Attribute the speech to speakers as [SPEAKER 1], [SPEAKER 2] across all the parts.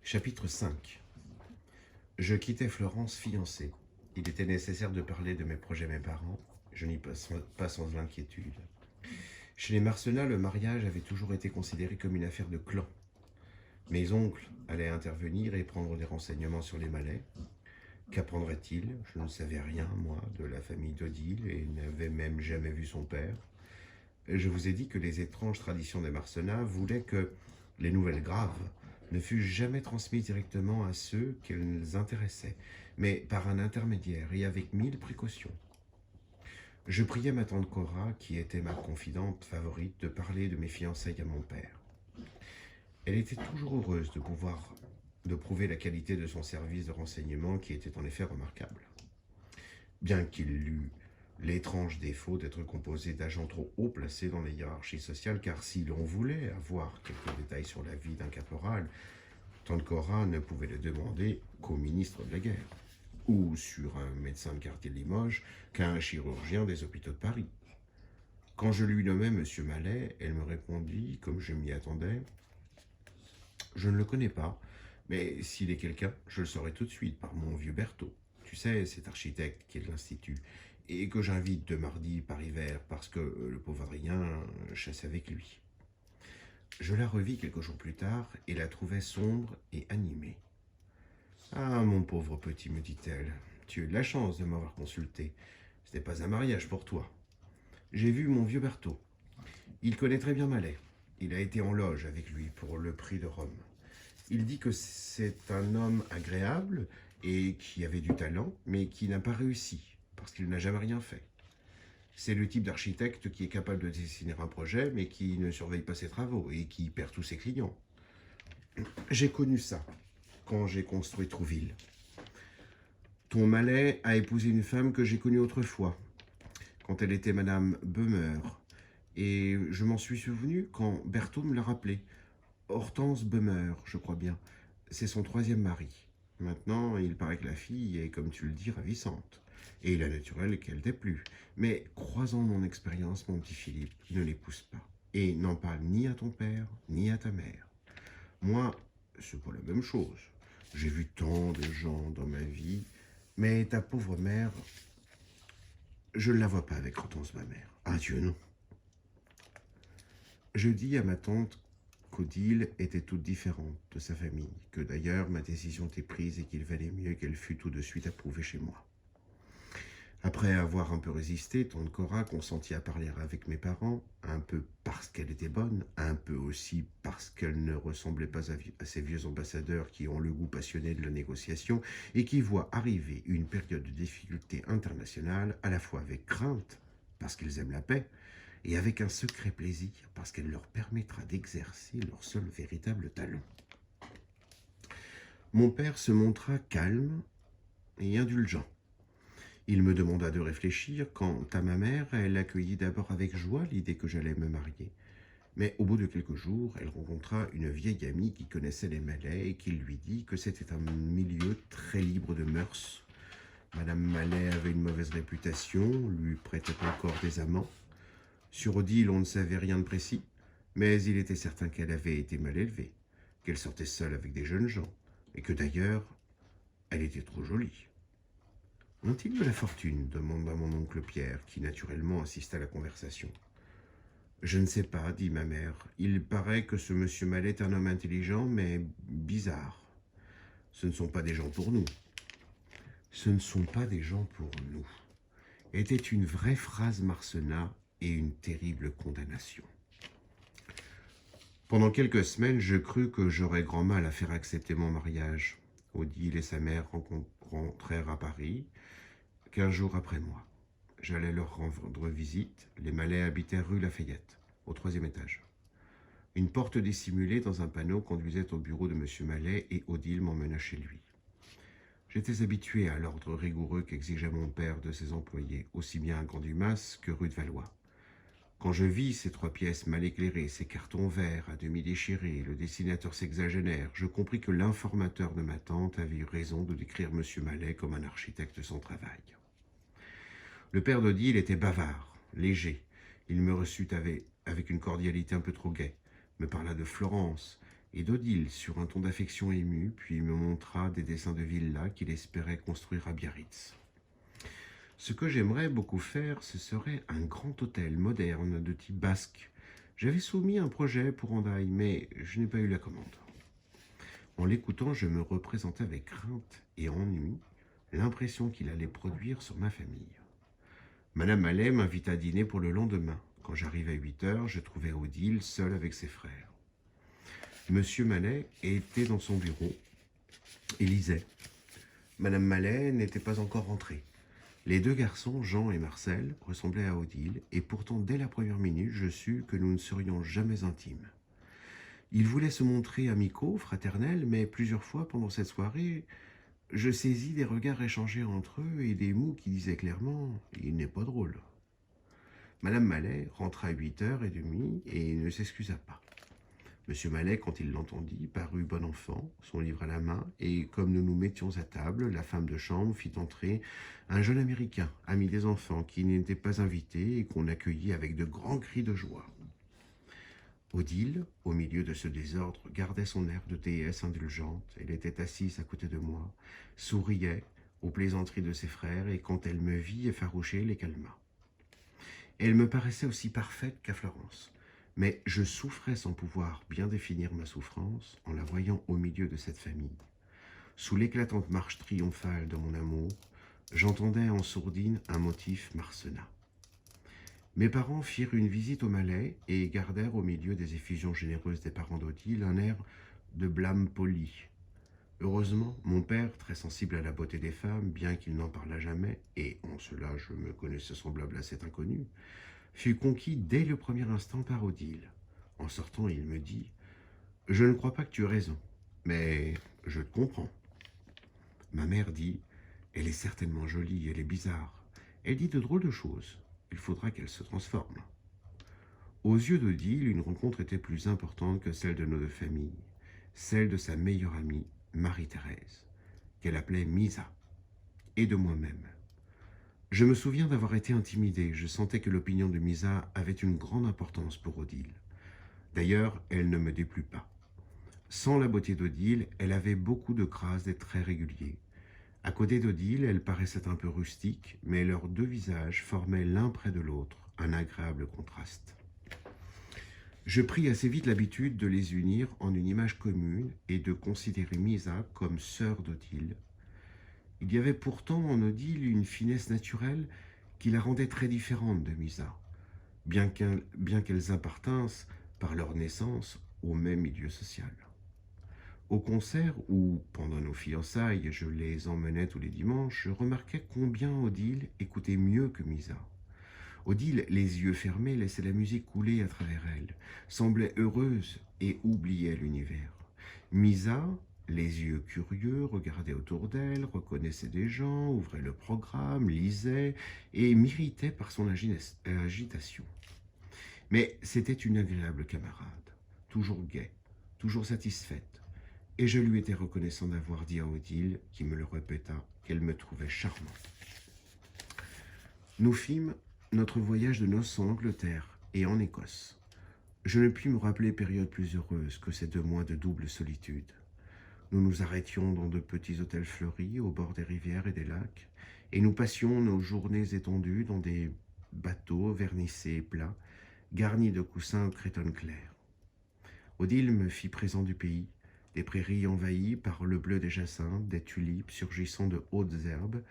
[SPEAKER 1] Chapitre 5. Je quittais Florence fiancée. Il était nécessaire de parler de mes projets à mes parents. Je n'y passe pas sans inquiétude. Chez les Marcenat, le mariage avait toujours été considéré comme une affaire de clan. Mes oncles allaient intervenir et prendre des renseignements sur les Malais. Qu'apprendraient-ils? Je ne savais rien, moi, de la famille d'Odile et n'avais même jamais vu son père. Je vous ai dit que les étranges traditions des Marcenat voulaient que les nouvelles graves ne fussent jamais transmises directement à ceux qu'elles intéressaient, mais par un intermédiaire et avec 1000 précautions. Je priais ma tante Cora, qui était ma confidente favorite, de parler de mes fiançailles à mon père. Elle était toujours heureuse de prouver la qualité de son service de renseignement qui était en effet remarquable. Bien qu'il eût l'étrange défaut d'être composé d'agents trop haut placés dans les hiérarchies sociales, car si l'on voulait avoir quelques détails sur la vie d'un caporal, tante Cora ne pouvait le demander qu'au ministre de la guerre, ou sur un médecin de quartier de Limoges qu'à un chirurgien des hôpitaux de Paris. Quand je lui nommai M. Mallet, elle me répondit, comme je m'y attendais, « Je ne le connais pas, mais s'il est quelqu'un, je le saurai tout de suite par mon vieux Berthaud. Tu sais, cet architecte qui est de l'Institut, et que j'invite de mardi par hiver parce que le pauvre Adrien chasse avec lui. » Je la revis quelques jours plus tard et la trouvai sombre et animée. « Ah, mon pauvre petit, me dit-elle, tu as eu de la chance de m'avoir consulté. Ce n'est pas un mariage pour toi. J'ai vu mon vieux Berthaud. Il connaît très bien Mallet. Il a été en loge avec lui pour le prix de Rome. Il dit que c'est un homme agréable et qui avait du talent, mais qui n'a pas réussi, parce qu'il n'a jamais rien fait. C'est le type d'architecte qui est capable de dessiner un projet, mais qui ne surveille pas ses travaux et qui perd tous ses clients. J'ai connu ça quand j'ai construit Trouville. Ton Mallet a épousé une femme que j'ai connue autrefois, quand elle était Madame Beumer, et je m'en suis souvenu quand Berthaud me l'a rappelé. Hortense Beumer, je crois bien. C'est son 3e mari. Maintenant, il paraît que la fille est, comme tu le dis, ravissante. Et il est naturel qu'elle déplut. Mais, croisant mon expérience, mon petit Philippe, ne l'épouse pas. Et n'en parle ni à ton père, ni à ta mère. Moi, c'est pas la même chose. J'ai vu tant de gens dans ma vie, mais ta pauvre mère, je ne la vois pas avec Hortense, ma mère. Ah Dieu, non. Je dis à ma tante qu'Odile était toute différente de sa famille, que d'ailleurs ma décision était prise et qu'il valait mieux qu'elle fût tout de suite approuvée chez moi. Après avoir un peu résisté, tante Cora consentit à parler avec mes parents, un peu parce qu'elle était bonne, un peu aussi parce qu'elle ne ressemblait pas à ces vieux ambassadeurs qui ont le goût passionné de la négociation et qui voient arriver une période de difficulté internationale à la fois avec crainte, parce qu'ils aiment la paix, et avec un secret plaisir, parce qu'elle leur permettra d'exercer leur seul véritable talent. Mon père se montra calme et indulgent. Il me demanda de réfléchir. Quant à ma mère, elle accueillit d'abord avec joie l'idée que j'allais me marier. Mais au bout de quelques jours, elle rencontra une vieille amie qui connaissait les Malais et qui lui dit que c'était un milieu très libre de mœurs. Madame Mallet avait une mauvaise réputation, lui prêtait encore des amants. Sur Odile, on ne savait rien de précis, mais il était certain qu'elle avait été mal élevée, qu'elle sortait seule avec des jeunes gens, et que d'ailleurs, elle était trop jolie. « Ont-ils de la fortune ?» demanda mon oncle Pierre, qui naturellement assista à la conversation. « Je ne sais pas, dit ma mère. Il paraît que ce monsieur Mallet est un homme intelligent, mais bizarre. Ce ne sont pas des gens pour nous. » Ce ne sont pas des gens pour nous était une vraie phrase Marcenat et une terrible condamnation. Pendant quelques semaines, je crus que j'aurais grand mal à faire accepter mon mariage. Odile et sa mère rentrèrent à Paris 15 jours après moi. J'allais leur rendre visite. Les Malais habitaient rue Lafayette, au 3e étage. Une porte dissimulée dans un panneau conduisait au bureau de M. Mallet et Odile m'emmena chez lui. J'étais habitué à l'ordre rigoureux qu'exigeait mon père de ses employés, aussi bien à Grand-Dumas que rue de Valois. Quand je vis ces 3 pièces mal éclairées, ces cartons verts à demi déchirés, le dessinateur sexagénaire, je compris que l'informateur de ma tante avait eu raison de décrire M. Mallet comme un architecte sans travail. Le père d'Odile était bavard, léger. Il me reçut avec une cordialité un peu trop gaie, me parla de Florence, et d'Odile sur un ton d'affection ému, puis il me montra des dessins de villas qu'il espérait construire à Biarritz. Ce que j'aimerais beaucoup faire, ce serait un grand hôtel moderne de type basque. J'avais soumis un projet pour Hendaye, mais je n'ai pas eu la commande. En l'écoutant, je me représentais avec crainte et ennui l'impression qu'il allait produire sur ma famille. Madame Mallet m'invita à dîner pour le lendemain. Quand j'arrivais à 8 heures, je trouvais Odile seule avec ses frères. Monsieur Mallet était dans son bureau et lisait. Madame Mallet n'était pas encore rentrée. Les deux garçons, Jean et Marcel, ressemblaient à Odile, et pourtant dès la première minute, je sus que nous ne serions jamais intimes. Ils voulaient se montrer amicaux, fraternels, mais plusieurs fois pendant cette soirée, je saisis des regards échangés entre eux et des mots qui disaient clairement « il n'est pas drôle ». Madame Mallet rentra à 8h30 et ne s'excusa pas. Monsieur Mallet, quand il l'entendit, parut bon enfant, son livre à la main, et comme nous nous mettions à table, la femme de chambre fit entrer un jeune Américain, ami des enfants, qui n'était pas invité et qu'on accueillit avec de grands cris de joie. Odile, au milieu de ce désordre, gardait son air de déesse indulgente. Elle était assise à côté de moi, souriait aux plaisanteries de ses frères, et quand elle me vit effarouchée, les calma. Elle me paraissait aussi parfaite qu'à Florence. Mais je souffrais sans pouvoir bien définir ma souffrance en la voyant au milieu de cette famille. Sous l'éclatante marche triomphale de mon amour, j'entendais en sourdine un motif Marcenat. Mes parents firent une visite au Mallet et gardèrent au milieu des effusions généreuses des parents d'Odile un air de blâme poli. Heureusement, mon père, très sensible à la beauté des femmes, bien qu'il n'en parlât jamais, et en cela je me connaissais semblable à cet inconnu, fut conquis dès le premier instant par Odile. En sortant, il me dit « Je ne crois pas que tu aies raison, mais je te comprends. » Ma mère dit « Elle est certainement jolie, elle est bizarre. Elle dit de drôles de choses. Il faudra qu'elle se transforme. » Aux yeux d'Odile, une rencontre était plus importante que celle de nos deux familles, celle de sa meilleure amie, Marie-Thérèse, qu'elle appelait Misa, et de moi-même. Je me souviens d'avoir été intimidé. Je sentais que l'opinion de Misa avait une grande importance pour Odile. D'ailleurs, elle ne me déplut pas. Sans la beauté d'Odile, elle avait beaucoup de grâce et très réguliers. À côté d'Odile, elle paraissait un peu rustique, mais leurs deux visages formaient l'un près de l'autre un agréable contraste. Je pris assez vite l'habitude de les unir en une image commune et de considérer Misa comme sœur d'Odile. Il y avait pourtant en Odile une finesse naturelle qui la rendait très différente de Misa, bien qu'elles appartinssent par leur naissance au même milieu social. Au concert où, pendant nos fiançailles, je les emmenais tous les dimanches, je remarquais combien Odile écoutait mieux que Misa. Odile, les yeux fermés, laissait la musique couler à travers elle, semblait heureuse et oubliait l'univers. Misa, les yeux curieux, regardait autour d'elle, reconnaissait des gens, ouvrait le programme, lisait et m'irritait par son agitation. Mais c'était une agréable camarade, toujours gaie, toujours satisfaite, et je lui étais reconnaissant d'avoir dit à Odile, qui me le répéta, qu'elle me trouvait charmant. Nous fîmes notre voyage de noces en Angleterre et en Écosse. Je ne puis me rappeler période plus heureuse que ces 2 mois de double solitude. Nous nous arrêtions dans de petits hôtels fleuris au bord des rivières et des lacs, et nous passions nos journées étendues dans des bateaux vernissés et plats, garnis de coussins au crétonne clair. Odile me fit présent du pays, des prairies envahies par le bleu des jacinthes, des tulipes surgissant de hautes herbes,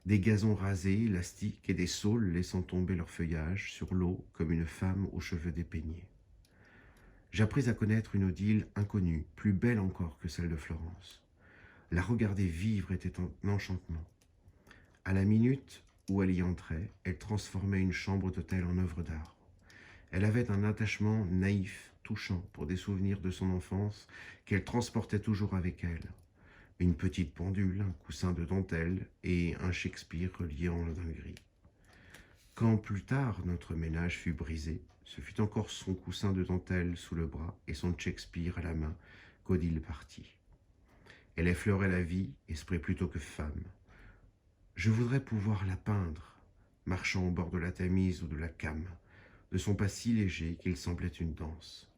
[SPEAKER 1] des gazons rasés, élastiques et des saules laissant tomber leur feuillage sur l'eau comme une femme aux cheveux dépeignés. J'appris à connaître une Odile inconnue, plus belle encore que celle de Florence. La regarder vivre était un enchantement. À la minute où elle y entrait, elle transformait une chambre d'hôtel en œuvre d'art. Elle avait un attachement naïf, touchant pour des souvenirs de son enfance qu'elle transportait toujours avec elle. Une petite pendule, un coussin de dentelle et un Shakespeare relié en lin gris. Quand plus tard notre ménage fut brisé, ce fut encore son coussin de dentelle sous le bras et son Shakespeare à la main qu'Odile partit. Elle effleurait la vie, esprit plutôt que femme. Je voudrais pouvoir la peindre, marchant au bord de la Tamise ou de la Cam, de son pas si léger qu'il semblait une danse.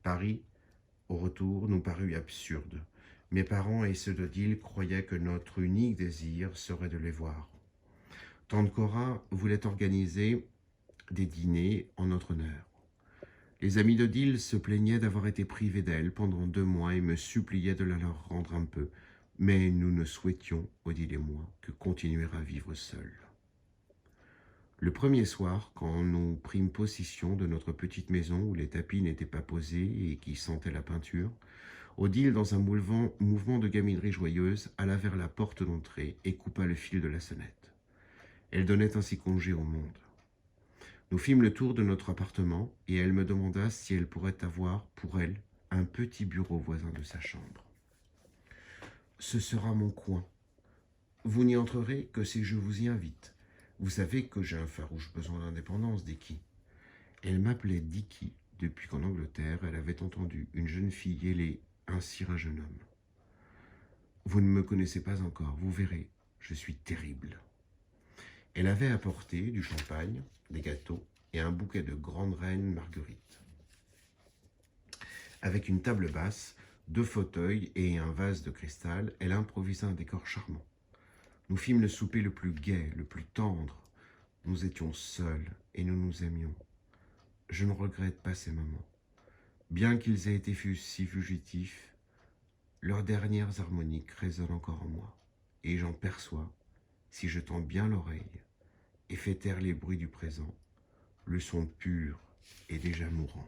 [SPEAKER 1] Paris au retour, nous parut absurde. Mes parents et ceux d'Odile croyaient que notre unique désir serait de les voir. Tante Cora voulait organiser des dîners en notre honneur. Les amis d'Odile se plaignaient d'avoir été privés d'elle pendant 2 mois et me suppliaient de la leur rendre un peu, mais nous ne souhaitions, Odile et moi, que continuer à vivre seuls. Le premier soir, quand nous prîmes possession de notre petite maison où les tapis n'étaient pas posés et qui sentait la peinture, Odile, dans un mouvement de gaminerie joyeuse, alla vers la porte d'entrée et coupa le fil de la sonnette. Elle donnait ainsi congé au monde. Nous fîmes le tour de notre appartement et elle me demanda si elle pourrait avoir, pour elle, un petit bureau voisin de sa chambre. « Ce sera mon coin. Vous n'y entrerez que si je vous y invite. Vous savez que j'ai un farouche besoin d'indépendance, Dicky. » Elle m'appelait Dicky depuis qu'en Angleterre, elle avait entendu une jeune fille héler ainsi un jeune homme. « Vous ne me connaissez pas encore, vous verrez, je suis terrible. » Elle avait apporté du champagne, des gâteaux et un bouquet de grandes reines marguerites. Avec une table basse, 2 fauteuils et un vase de cristal, elle improvisa un décor charmant. Nous fîmes le souper le plus gai, le plus tendre. Nous étions seuls et nous nous aimions. Je ne regrette pas ces moments. Bien qu'ils aient été si fugitifs, leurs dernières harmoniques résonnent encore en moi, et j'en perçois, si je tends bien l'oreille et fais taire les bruits du présent, le son pur et déjà mourant.